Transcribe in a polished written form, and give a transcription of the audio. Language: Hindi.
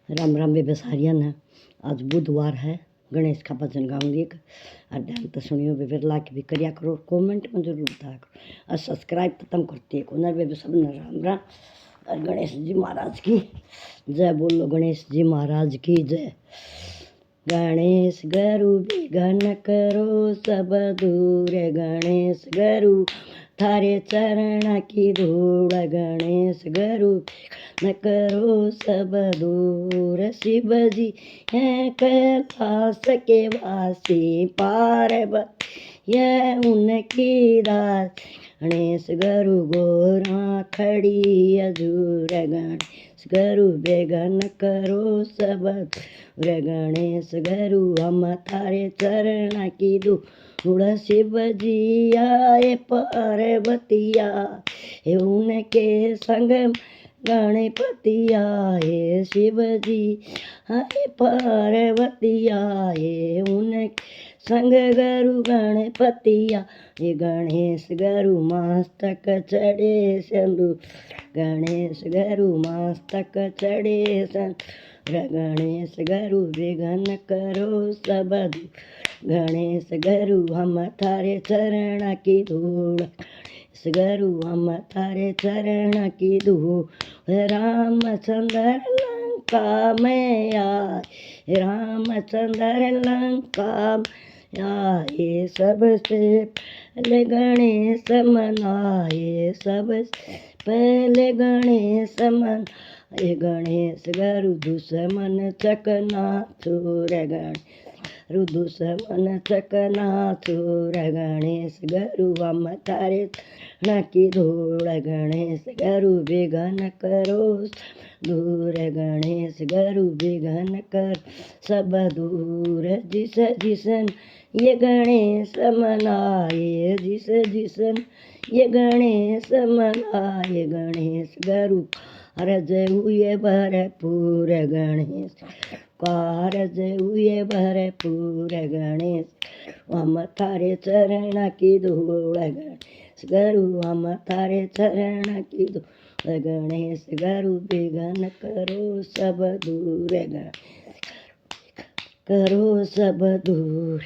राम राम बेबे सारिया ने। आज बुधवार है, गणेश का भजन गाऊंगी एक। और ध्यान तो सुनियो बेबे, लाइक भी करिया करो, कमेंट में जरूर बताया करो और सब्सक्राइब तो तुम करती है ना बेबे। सब ने राम राम और गणेश जी महाराज की जय। बोलो गणेश जी महाराज की जय। गणेश गुरु विघ्न करो सब दूर, गणेश गुरु थारे चरण की धूड़, गणेश गुरु न करो सब दूर। शिव जी हैं कैलाश के वासी, पार्वती यह उनकी दास। गणेश गुरु गोरा खड़ी अजूर, गणेश गुरु विघ्न करो सब दूर। गणेश गुरु हम थारे चरण की धूड़, शिव जी आए पार्वती आए उनके संग, गणपति आए शिव जी आए पार्वती आए उनके संग, गुरु गणपति आए। गणेश गुरु मस्तक चढ़े सिंदूर, गणेश गुरु मस्तक चढ़े सिंदूर। गणेश गुरु विघ्न करो सब दूर, गणेश गुरु हम थारे चरण की धूड़, गणेश गुरु हम थारे चरण की धूड़। रामचंद्र लंका में आए, रामचंद्र लंका में आए, सबसे पहले गणेश मनाए, सबसे पहले गणेश मनाए। गणेश गुरु दुश्मन चकनाचूर, गणेश गुरु दुश्मन चकनाचूर। गणेश गुरु हम थारे चरण की धूड़, गणेश गुरु विघ्न करो दूर, गणेश गुरु विघ्न कर सब दूर। जिस जिसन ये गणेश मनाए, जिस जिसन ये गणेश मनाए, गणेश गुरु कारज हुए भरपूर, गणेश कारज हुए भरपूर। गणेश हम थारे चरण की धूड़, गणेश गुरु हम थारे चरण की धूड़। गणेश गुरु विघ्न करो सब दूर, गणेश करो सब दूर।